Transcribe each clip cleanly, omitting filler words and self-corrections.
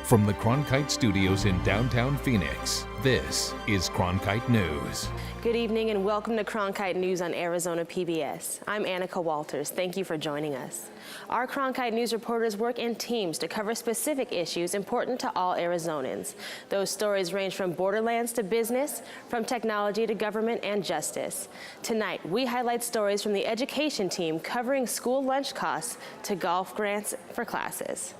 From the Cronkite studios in downtown Phoenix, this is Cronkite News. Good evening and welcome to Cronkite News on Arizona PBS. I'm Annika Walters. Thank you for joining us. Our Cronkite News reporters work in teams to cover specific issues important to all Arizonans. Those stories range from borderlands to business, from technology to government and justice. Tonight, we highlight stories from the education team covering school lunch costs to golf grants for classes.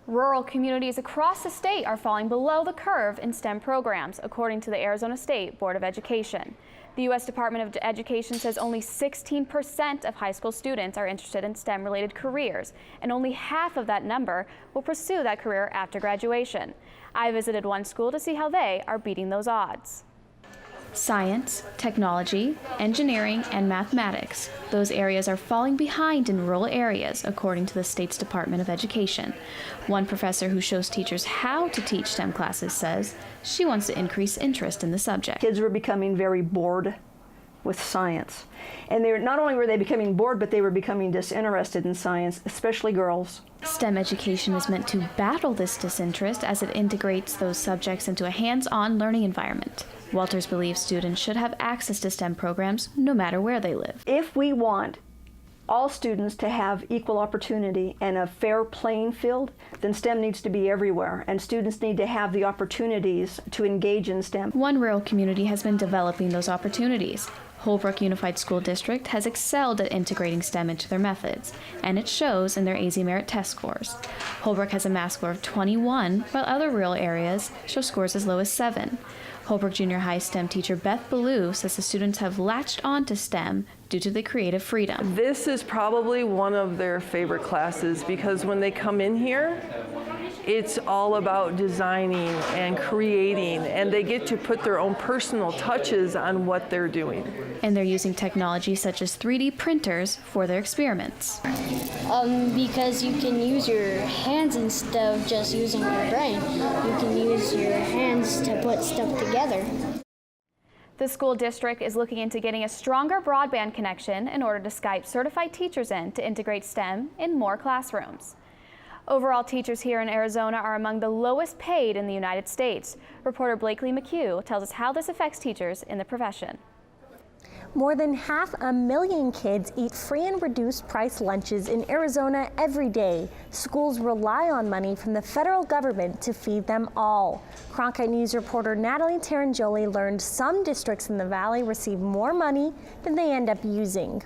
Rural communities across the state are falling below the curve in STEM programs, according to the Arizona State Board of Education. The U.S. Department of Education says only 16% of high school students are interested in STEM-related careers, and only half of that number will pursue that career after graduation. I visited one school to see how they are beating those odds. Science, technology, engineering, and mathematics. Those areas are falling behind in rural areas, according to the state's Department of Education. One professor who shows teachers how to teach STEM classes says she wants to increase interest in the subject. Kids were becoming very bored with science. And not only were they becoming bored, but they were becoming disinterested in science, especially girls. STEM education is meant to battle this disinterest as it integrates those subjects into a hands-on learning environment. Walters believes students should have access to STEM programs no matter where they live. If we want all students to have equal opportunity and a fair playing field, then STEM needs to be everywhere, and students need to have the opportunities to engage in STEM. One rural community has been developing those opportunities. Holbrook Unified School District has excelled at integrating STEM into their methods, and it shows in their AZ Merit test scores. Holbrook has a math score of 21, while other rural areas show scores as low as 7. Holbrook Junior High STEM teacher Beth Ballou says the students have latched on to STEM due to the creative freedom. This is probably one of their favorite classes because when they come in here, it's all about designing and creating, and they get to put their own personal touches on what they're doing. And they're using technology such as 3D printers for their experiments. Because you can use your hands instead of just using your brain. You can use your hands to put stuff together. The school district is looking into getting a stronger broadband connection in order to Skype certified teachers in to integrate STEM in more classrooms. Overall, teachers here in Arizona are among the lowest paid in the United States. Reporter Blakely McHugh tells us how this affects teachers in the profession. More than 500,000 kids eat free and reduced price lunches in Arizona every day. Schools rely on money from the federal government to feed them all. Cronkite News reporter Natalie Tarangioli learned some districts in the valley receive more money than they end up using.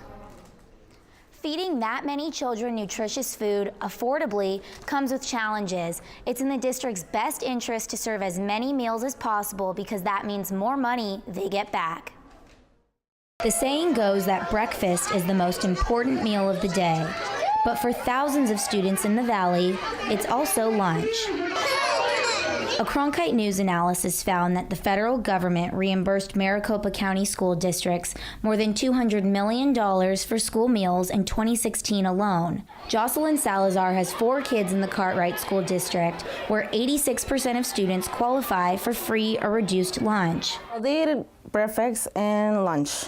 Feeding that many children nutritious food affordably comes with challenges. It's in the district's best interest to serve as many meals as possible because that means more money they get back. The saying goes that breakfast is the most important meal of the day, but for thousands of students in the valley, it's also lunch. A Cronkite News analysis found that the federal government reimbursed Maricopa County school districts more than $200 million for school meals in 2016 alone. Jocelyn Salazar has 4 kids in the Cartwright School District, where 86% of students qualify for free or reduced lunch. They eat breakfast and lunch,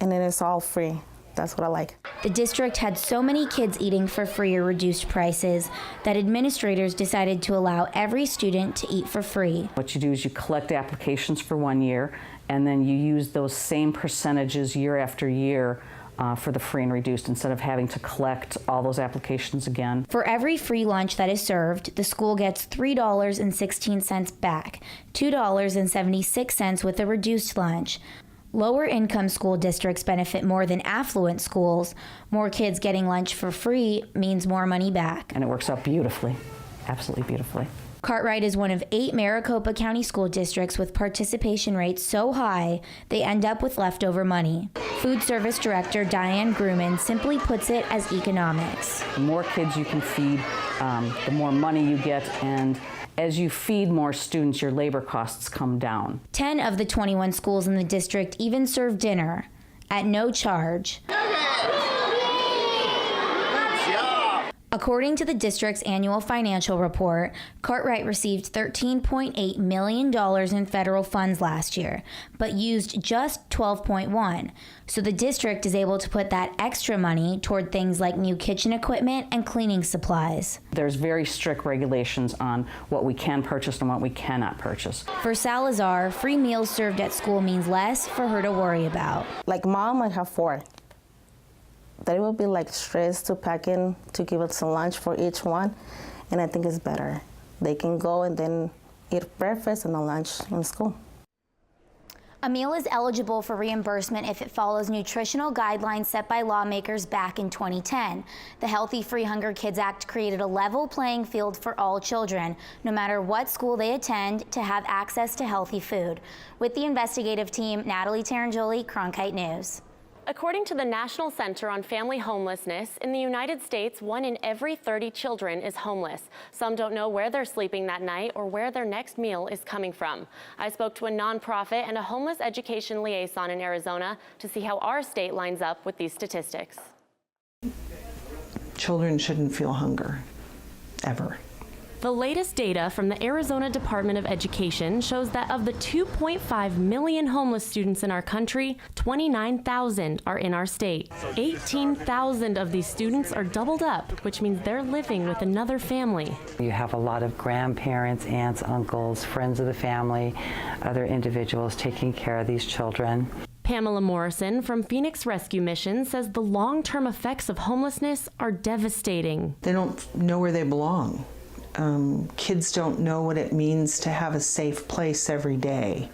and it is all free. That's what I like. The district had so many kids eating for free or reduced prices that administrators decided to allow every student to eat for free. What you do is you collect applications for 1 year, and then you use those same percentages year after year for the free and reduced instead of having to collect all those applications again. For every free lunch that is served, the school gets $3.16 back, $2.76 with a reduced lunch. Lower income school districts benefit more than affluent schools. More kids getting lunch for free means more money back. And it works out beautifully, absolutely beautifully. Cartwright is one of 8 Maricopa County school districts with participation rates so high they end up with leftover money. Food Service Director Diane Grumman simply puts it as economics. The more kids you can feed, the more money you get, and as you feed more students, your labor costs come down. 10 of the 21 schools in the district even serve dinner at no charge. According to the district's annual financial report, Cartwright received $13.8 million in federal funds last year, but used just $12.1. So the district is able to put that extra money toward things like new kitchen equipment and cleaning supplies. There's very strict regulations on what we can purchase and what we cannot purchase. For Salazar, free meals served at school means less for her to worry about. Like mom, I have 4. That it will be like stress to pack in to give us some lunch for each one, and I think it's better. They can go and then eat breakfast and then lunch in school. A meal is eligible for reimbursement if it follows nutritional guidelines set by lawmakers back in 2010. The Healthy Free Hunger Kids Act created a level playing field for all children, no matter what school they attend, to have access to healthy food. With the investigative team, Natalie Tarangeli, Cronkite News. According to the National Center on Family Homelessness, in the United States, 1 in every 30 children is homeless. Some don't know where they're sleeping that night or where their next meal is coming from. I spoke to a nonprofit and a homeless education liaison in Arizona to see how our state lines up with these statistics. Children shouldn't feel hunger, ever. The latest data from the Arizona Department of Education shows that of the 2.5 million homeless students in our country, 29,000 are in our state. 18,000 of these students are doubled up, which means they're living with another family. You have a lot of grandparents, aunts, uncles, friends of the family, other individuals taking care of these children. Pamela Morrison from Phoenix Rescue Mission says the long-term effects of homelessness are devastating. They don't know where they belong. Kids don't know what it means to have a safe place every day.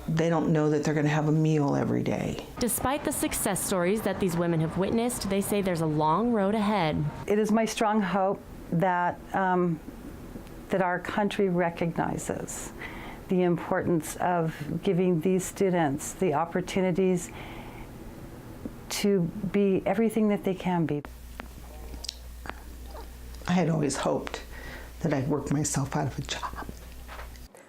They don't know that they're going to have a meal every day. Despite the success stories that these women have witnessed, they say there's a long road ahead. It is my strong hope that, that our country recognizes the importance of giving these students the opportunities to be everything that they can be. I had always hoped that I'd work myself out of a job.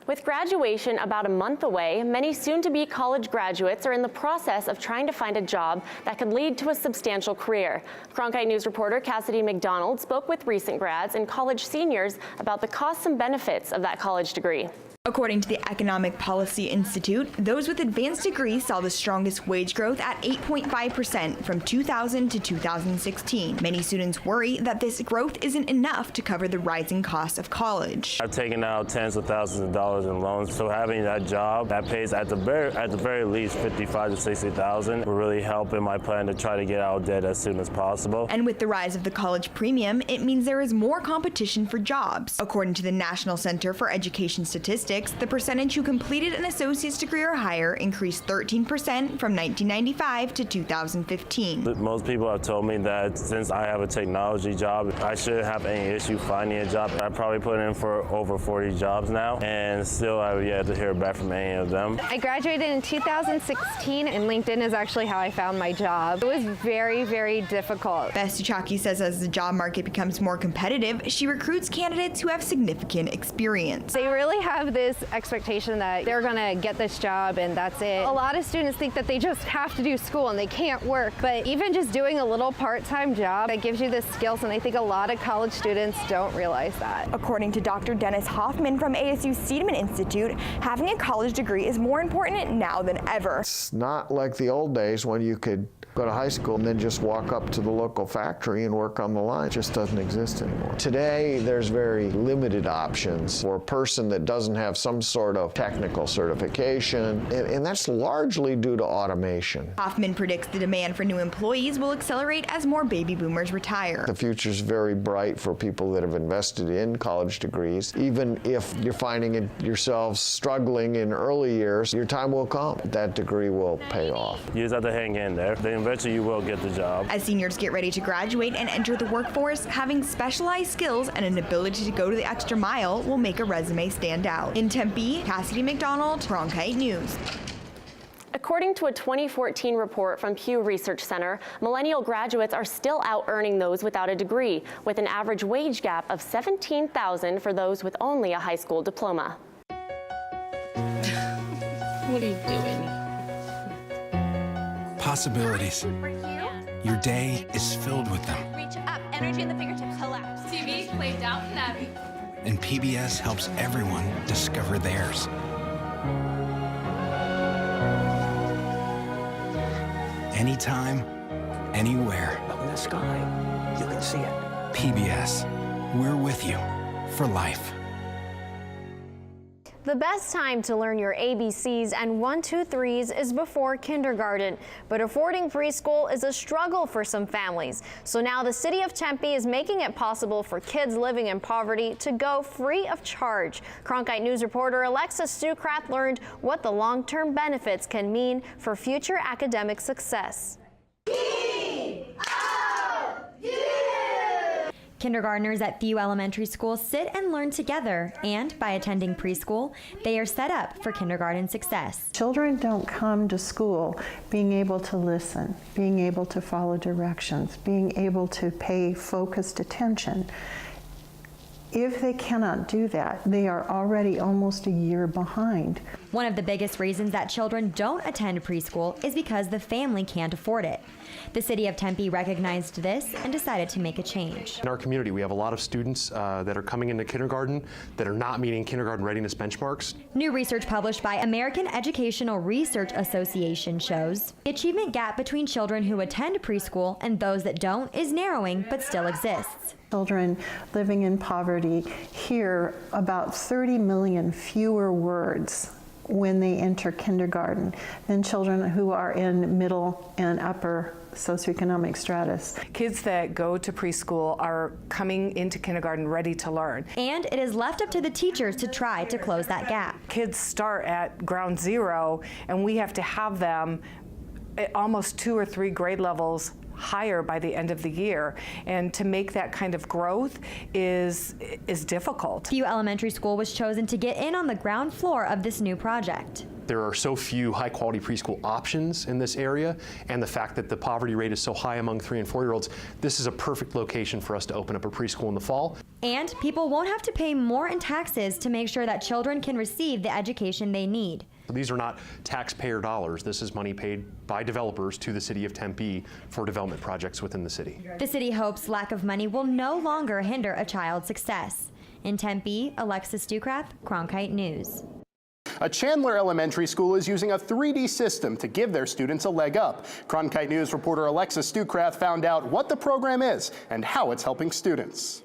With graduation about a month away, many soon-to-be college graduates are in the process of trying to find a job that could lead to a substantial career. Cronkite News reporter Cassidy McDonald spoke with recent grads and college seniors about the costs and benefits of that college degree. According to the Economic Policy Institute, those with advanced degrees saw the strongest wage growth at 8.5% from 2000 to 2016. Many students worry that this growth isn't enough to cover the rising cost of college. I've taken out tens of thousands of dollars in loans, so having that job that pays at the very least $55,000 to $60,000 will really help in my plan to try to get out of debt as soon as possible. And with the rise of the college premium, it means there is more competition for jobs. According to the National Center for Education Statistics, the percentage who completed an associate's degree or higher increased 13% from 1995 to 2015. Most people have told me that since I have a technology job, I shouldn't have any issue finding a job. I probably put in for over 40 jobs now, and still I have yet to hear back from any of them. I graduated in 2016, and LinkedIn is actually how I found my job. It was very, very difficult. Beth Suchaki says as the job market becomes more competitive, she recruits candidates who have significant experience. They really have this expectation that they're going to get this job and that's it. A lot of students think that they just have to do school and they can't work, but even just doing a little part-time job that gives you the skills, and I think a lot of college students don't realize that. According to Dr. Dennis Hoffman from ASU Seidman Institute, having a college degree is more important now than ever. It's not like the old days when you could go to high school and then just walk up to the local factory and work on the line. It just doesn't exist anymore. Today, there's very limited options for a person that doesn't have some sort of technical certification, and that's largely due to automation. Hoffman predicts the demand for new employees will accelerate as more baby boomers retire. The future's very bright for people that have invested in college degrees. Even if you're finding yourselves struggling in early years, your time will come. That degree will pay off. You just have to hang in there. Eventually you will get the job. As seniors get ready to graduate and enter the workforce, having specialized skills and an ability to go to the extra mile will make a resume stand out. In Tempe, Cassidy McDonald, Cronkite News. According to a 2014 report from Pew Research Center, millennial graduates are still out earning those without a degree, with an average wage gap of $17,000 for those with only a high school diploma. What are you doing? Possibilities. Your day is filled with them. Energy in the fingertips, collapse. TV, play Downton Abbey. And PBS helps everyone discover theirs. Anytime, anywhere. Up in the sky, you can see it. PBS, we're with you for life. The best time to learn your ABCs and 1, 2, 3s is before kindergarten, but affording preschool is a struggle for some families. So now the city of Tempe is making it possible for kids living in poverty to go free of charge. Cronkite News reporter Alexa Stukrath learned what the long-term benefits can mean for future academic success. Kindergartners at few elementary schools sit and learn together, and by attending preschool, they are set up for kindergarten success. Children don't come to school being able to listen, being able to follow directions, being able to pay focused attention. If they cannot do that, they are already almost a year behind. One of the biggest reasons that children don't attend preschool is because the family can't afford it. The city of Tempe recognized this and decided to make a change. In our community, we have a lot of students that are coming into kindergarten that are not meeting kindergarten readiness benchmarks. New research published by American Educational Research Association shows the achievement gap between children who attend preschool and those that don't is narrowing but still exists. Children living in poverty hear about 30 million fewer words when they enter kindergarten than children who are in middle and upper socioeconomic stratus. Kids that go to preschool are coming into kindergarten ready to learn. And it is left up to the teachers to try to close that gap. Kids start at ground zero, and we have to have them at almost 2 or 3 grade levels higher by the end of the year, and to make that kind of growth is difficult. Few Elementary School was chosen to get in on the ground floor of this new project. There are so few high-quality preschool options in this area, and the fact that the poverty rate is so high among 3- and 4-year-olds, this is a perfect location for us to open up a preschool in the fall. And people won't have to pay more in taxes to make sure that children can receive the education they need. These are not taxpayer dollars. This is money paid by developers to the city of Tempe for development projects within the city. The city hopes lack of money will no longer hinder a child's success. In Tempe, Alexa Stukrath, Cronkite News. A Chandler Elementary School is using a 3D system to give their students a leg up. Cronkite News reporter Alexa Stukrath found out what the program is and how it's helping students.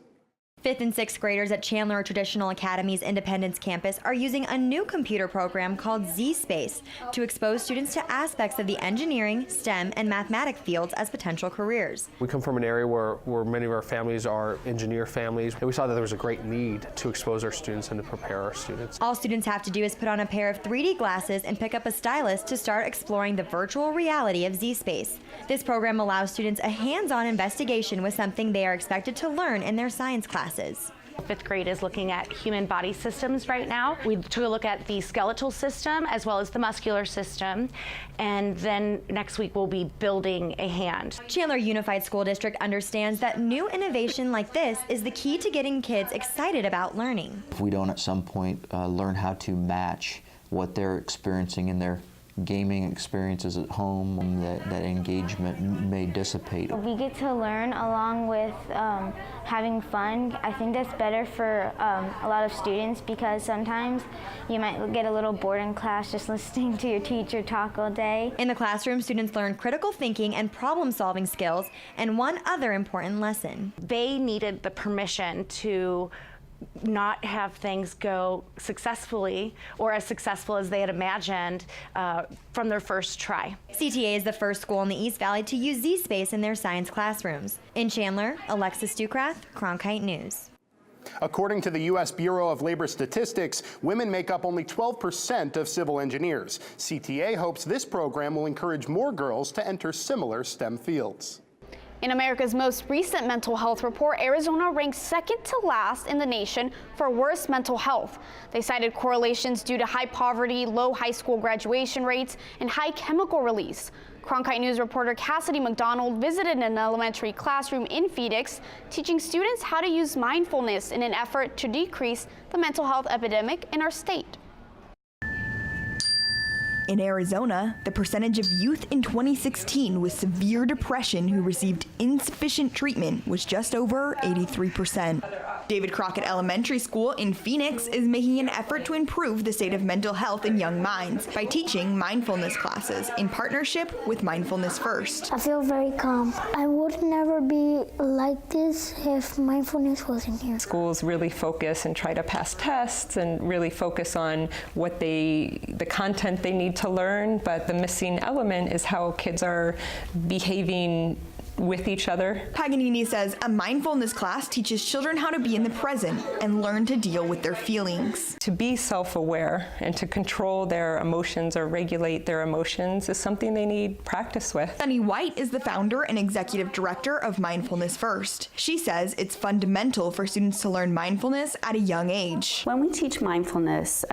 5th and 6th graders at Chandler Traditional Academy's Independence campus are using a new computer program called VSpace to expose students to aspects of the engineering, STEM, and mathematic fields as potential careers. We come from an area where many of our families are engineer families, and we saw that there was a great need to expose our students and to prepare our students. All students have to do is put on a pair of 3D glasses and pick up a stylus to start exploring the virtual reality of VSpace. This program allows students a hands-on investigation with something they are expected to learn in their science classes. 5th grade is looking at human body systems right now. We took a look at the skeletal system as well as the muscular system, and then next week we'll be building a hand. Chandler Unified School District understands that new innovation like this is the key to getting kids excited about learning. If we don't at some point learn how to match what they're experiencing in their gaming experiences at home, that engagement may dissipate. We get to learn along with having fun. I think that's better for a lot of students because sometimes you might get a little bored in class just listening to your teacher talk all day. In the classroom, students learn critical thinking and problem-solving skills, and one other important lesson. They needed the permission to not have things go successfully or as successful as they had imagined from their first try. CTA is the first school in the East Valley to use VSpace in their science classrooms. In Chandler, Alexa Stukrath, Cronkite News. According to the U.S. Bureau of Labor Statistics, women make up only 12% of civil engineers. CTA hopes this program will encourage more girls to enter similar STEM fields. In America's most recent mental health report, Arizona ranks second to last in the nation for worst mental health. They cited correlations due to high poverty, low high school graduation rates, and high chemical release. Cronkite News reporter Cassidy McDonald visited an elementary classroom in Phoenix, teaching students how to use mindfulness in an effort to decrease the mental health epidemic in our state. In Arizona, the percentage of youth in 2016 with severe depression who received insufficient treatment was just over 83%. David Crockett Elementary School in Phoenix is making an effort to improve the state of mental health in young minds by teaching mindfulness classes in partnership with Mindfulness First. I feel very calm. I would never be like this if mindfulness wasn't here. Schools really focus and try to pass tests and really focus on what the content they need to learn, but the missing element is how kids are behaving with each other. Paganini says a mindfulness class teaches children how to be in the present and learn to deal with their feelings. To be self-aware and to control their emotions or regulate their emotions is something they need practice with. Sunny White is the founder and executive director of Mindfulness First. She says it's fundamental for students to learn mindfulness at a young age. When we teach mindfulness,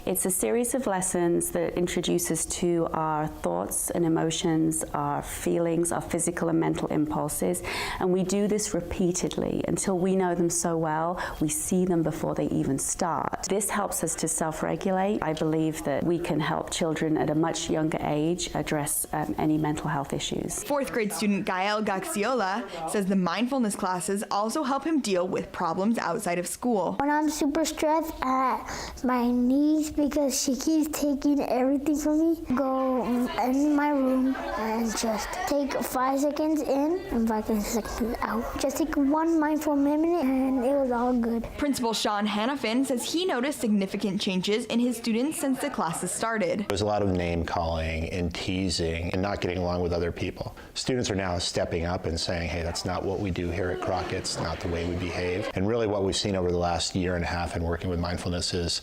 it's a series of lessons that introduce us to our thoughts and emotions, our feelings, our physical and mental impulses, and we do this repeatedly until we know them so well we see them before they even start. This helps us to self-regulate. I believe that we can help children at a much younger age address any mental health issues. Fourth grade student Gael Gaxiola says the mindfulness classes also help him deal with problems outside of school. When I'm super stressed at my niece because she keeps taking everything from me, go in my room and just take 5 seconds in and 5 seconds out. Just take one mindful minute and it was all good. Principal Sean Hannafin says he noticed significant changes in his students since the classes started. There's a lot of name calling and teasing and not getting along with other people. Students are now stepping up and saying, hey, that's not what we do here at Crockett, it's not the way we behave. And really what we've seen over the last year and a half in working with mindfulness is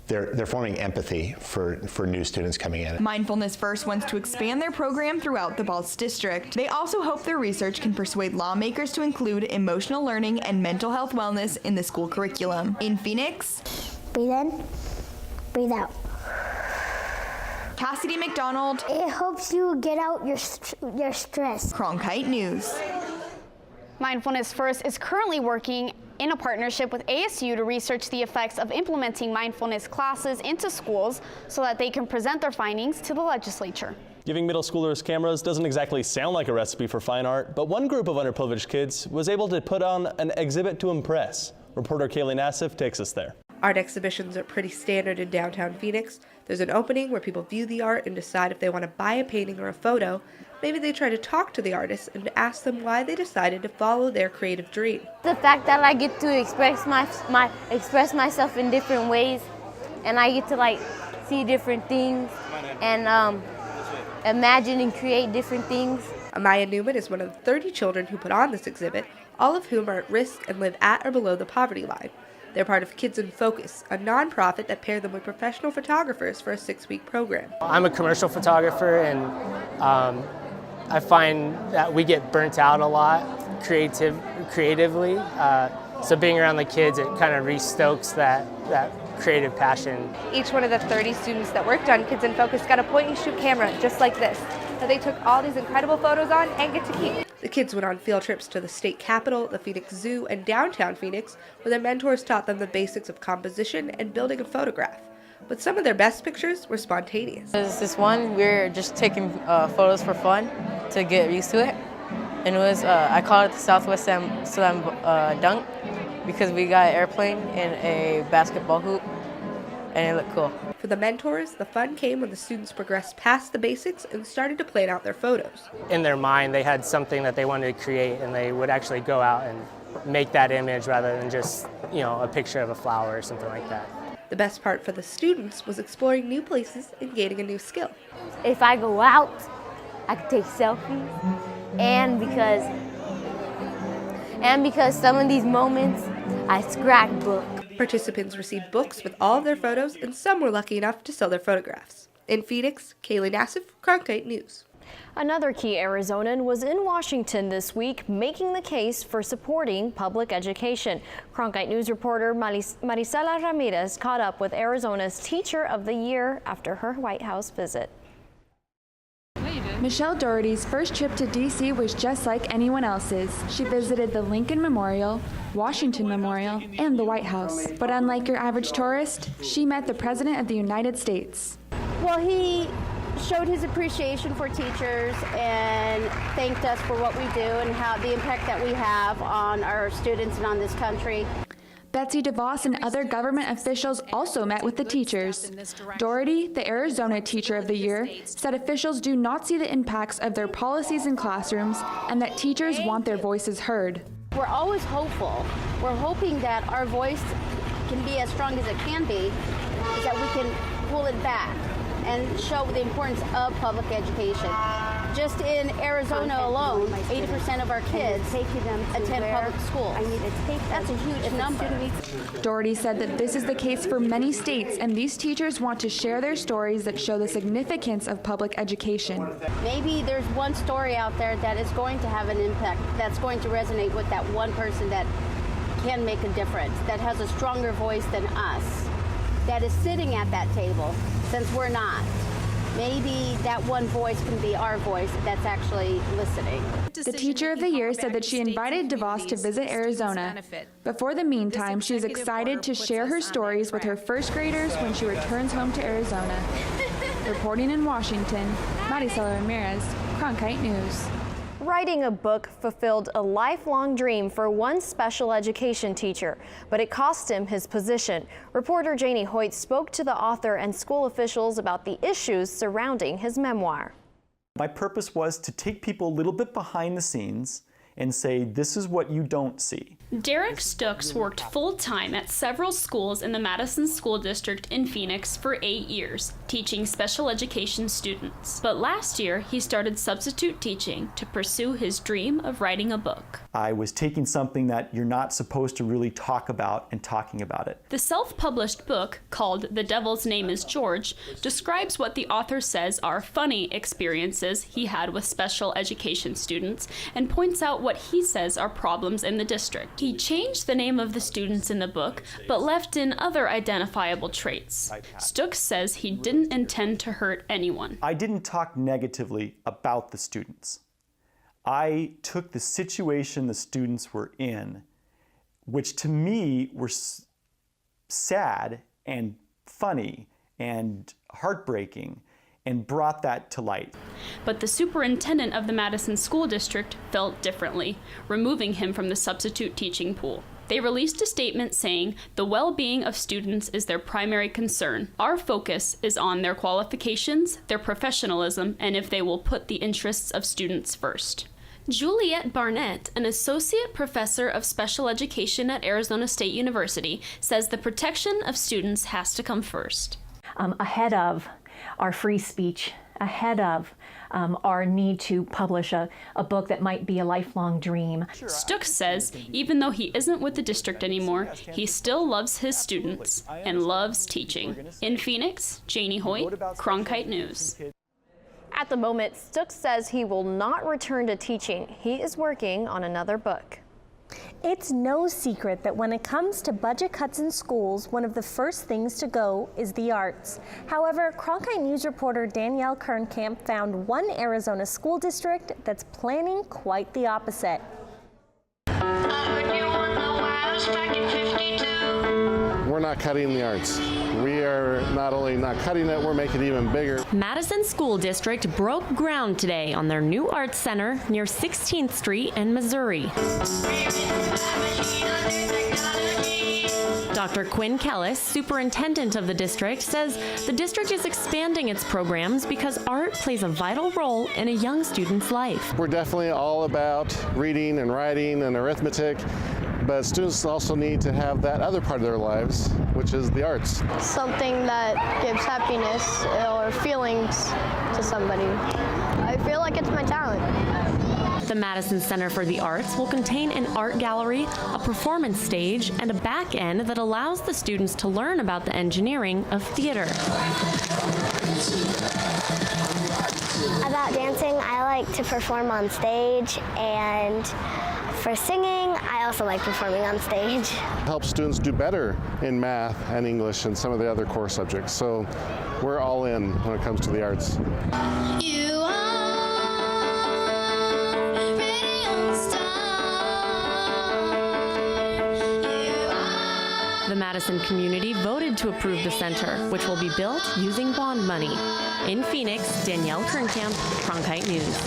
they're forming empathy for new students coming in. Mindfulness First wants to expand their program throughout the Balls District. They also hope their research can persuade lawmakers to include emotional learning and mental health wellness in the school curriculum. In Phoenix, breathe in, breathe out. Cassidy McDonald. It helps you get out your stress. Cronkite News. Mindfulness First is currently working in a partnership with ASU to research the effects of implementing mindfulness classes into schools so that they can present their findings to the legislature. Giving middle schoolers cameras doesn't exactly sound like a recipe for fine art, but one group of underprivileged kids was able to put on an exhibit to impress. Reporter Kaylee Nassif takes us there. Art exhibitions are pretty standard in downtown Phoenix. There's an opening where people view the art and decide if they want to buy a painting or a photo. Maybe they try to talk to the artists and ask them why they decided to follow their creative dream. The fact that I get to express express myself in different ways, and I get to see different things and imagine and create different things. Amaya Newman is one of the 30 children who put on this exhibit, all of whom are at risk and live at or below the poverty line. They're part of Kids in Focus, a nonprofit that paired them with professional photographers for a 6-week program. I'm a commercial photographer, and I find that we get burnt out a lot creatively. So being around the kids, it kind of re-stokes that creative passion. Each one of the 30 students that worked on Kids in Focus got a point-and-shoot camera just like this that they took all these incredible photos on and get to keep. The kids went on field trips to the state capitol, the Phoenix Zoo, and downtown Phoenix, where their mentors taught them the basics of composition and building a photograph. But some of their best pictures were spontaneous. There's this one, we're just taking photos for fun to get used to it. And it was, I call it the Southwest Slam dunk because we got an airplane and a basketball hoop, and it looked cool. For the mentors, the fun came when the students progressed past the basics and started to plan out their photos. In their mind, they had something that they wanted to create, and they would actually go out and make that image rather than just, a picture of a flower or something like that. The best part for the students was exploring new places and gaining a new skill. If I go out, I can take selfies, and because some of these moments, I scrapbook. Participants received books with all of their photos, and some were lucky enough to sell their photographs. In Phoenix, Kaylee Nassif, Cronkite News. Another key Arizonan was in Washington this week, making the case for supporting public education. Cronkite News reporter Marisela Ramirez caught up with Arizona's Teacher of the Year after her White House visit. Michelle Dougherty's first trip to D.C. was just like anyone else's. She visited the Lincoln Memorial, Washington Memorial, and the White House. But unlike your average tourist, she met the President of the United States. Well, he showed his appreciation for teachers and thanked us for what we do and how the impact that we have on our students and on this country. Betsy DeVos and other government officials also met with the teachers. Doherty, the Arizona Teacher of the Year, said officials do not see the impacts of their policies in classrooms and that teachers want their voices heard. We're always hopeful. We're hoping that our voice can be as strong as it can be, is that we can pull it back and show the importance of public education. Just in Arizona alone, 80% of our kids attend public schools. That's a huge number. Doherty said that this is the case for many states, and these teachers want to share their stories that show the significance of public education. Maybe there's one story out there that is going to have an impact, that's going to resonate with that one person that can make a difference, that has a stronger voice than us, that is sitting at that table, since we're not. Maybe that one voice can be our voice that's actually listening. The Teacher of the Year said that she invited DeVos to visit Arizona, but for the meantime, she is excited to share her stories with her first graders when she returns home to Arizona. Reporting in Washington, Maricela Ramirez, Cronkite News. Writing a book fulfilled a lifelong dream for one special education teacher, but it cost him his position. Reporter Janie Hoyt spoke to the author and school officials about the issues surrounding his memoir. My purpose was to take people a little bit behind the scenes and say, this is what you don't see. Derek Stooks worked full-time at several schools in the Madison School District in Phoenix for 8 years, teaching special education students. But last year, he started substitute teaching to pursue his dream of writing a book. I was taking something that you're not supposed to really talk about and talking about it. The self-published book, called The Devil's Name is George, describes what the author says are funny experiences he had with special education students and points out what he says are problems in the district. He changed the name of the students in the book, but left in other identifiable traits. Stooks says he didn't intend to hurt anyone. I didn't talk negatively about the students. I took the situation the students were in, which to me were sad and funny and heartbreaking, and brought that to light. But the superintendent of the Madison School District felt differently, removing him from the substitute teaching pool. They released a statement saying, "The well-being of students is their primary concern. Our focus is on their qualifications, their professionalism, and if they will put the interests of students first." Juliette Barnett, an associate professor of special education at Arizona State University, says the protection of students has to come first. Ahead of our free speech, ahead of our need to publish a book that might be a lifelong dream. Stooks says even though he isn't with the district anymore, he still loves his students and loves teaching. In Phoenix, Janie Hoyt, Cronkite News. At the moment, Stooks says he will not return to teaching. He is working on another book. It's no secret that when it comes to budget cuts in schools, one of the first things to go is the arts. However, Cronkite News reporter Danielle Kernkamp found one Arizona school district that's planning quite the opposite. We're not cutting the arts. We are not only not cutting it, we're making it even bigger. Madison School District broke ground today on their new arts center near 16th Street in Missouri. Dr. Quinn Kellis, superintendent of the district, says the district is expanding its programs because art plays a vital role in a young student's life. We're definitely all about reading and writing and arithmetic, but students also need to have that other part of their lives, which is the arts. Something that gives happiness or feelings to somebody. I feel like it's my talent. The Madison Center for the Arts will contain an art gallery, a performance stage, and a back end that allows the students to learn about the engineering of theater. About dancing, I like to perform on stage, and for singing, I also like performing on stage. Help students do better in math and English and some of the other core subjects. So we're all in when it comes to the arts. The Madison community voted to approve the center, which will be built using bond money. In Phoenix, Danielle Kernkamp, Cronkite News.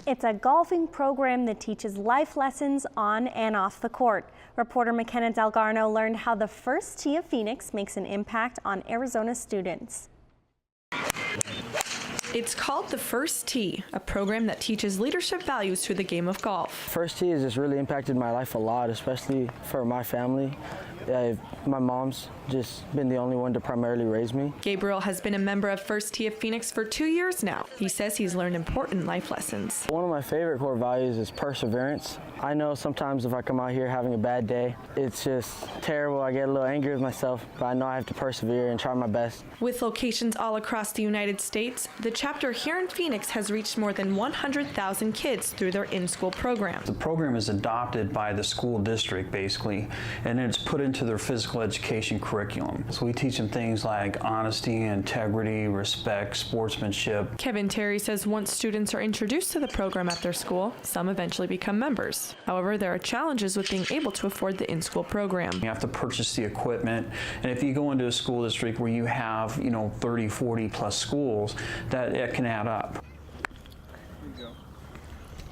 It's a golfing program that teaches life lessons on and off the court. Reporter McKenna Delgarno learned how the First Tee of Phoenix makes an impact on Arizona students. It's called the First Tee, a program that teaches leadership values through the game of golf. First Tee has just really impacted my life a lot, especially for my family. My mom's just been the only one to primarily raise me. Gabriel has been a member of First Tee of Phoenix for 2 years now. He says he's learned important life lessons. One of my favorite core values is perseverance. I know sometimes if I come out here having a bad day, it's just terrible. I get a little angry with myself, but I know I have to persevere and try my best. With locations all across the United States, the chapter here in Phoenix has reached more than 100,000 kids through their in-school program. The program is adopted by the school district, basically, and it's put into their physical education curriculum. So we teach them things like honesty, integrity, respect, sportsmanship. Kevin Terry says once students are introduced to the program at their school, some eventually become members. However, there are challenges with being able to afford the in-school program. You have to purchase the equipment, and if you go into a school district where you have, 30, 40 plus schools, that can add up.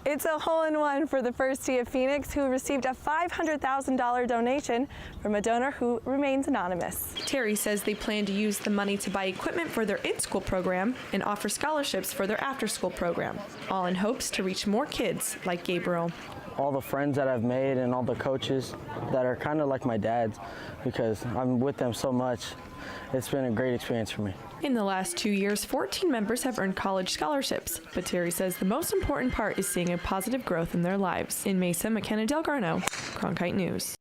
It's a hole-in-one for the First Tee of Phoenix, who received a $500,000 donation from a donor who remains anonymous. Terry says they plan to use the money to buy equipment for their in-school program and offer scholarships for their after-school program, all in hopes to reach more kids like Gabriel. All the friends that I've made and all the coaches that are kind of like my dads, because I'm with them so much. It's been a great experience for me. In the last 2 years, 14 members have earned college scholarships, but Terry says the most important part is seeing a positive growth in their lives. In Mesa, McKenna Delgarno, Cronkite News.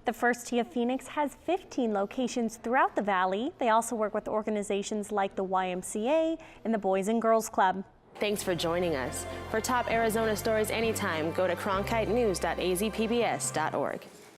The First Tee of Phoenix has 15 locations throughout the valley. They also work with organizations like the YMCA and the Boys and Girls Club. Thanks for joining us. For top Arizona stories anytime, go to cronkitenews.azpbs.org.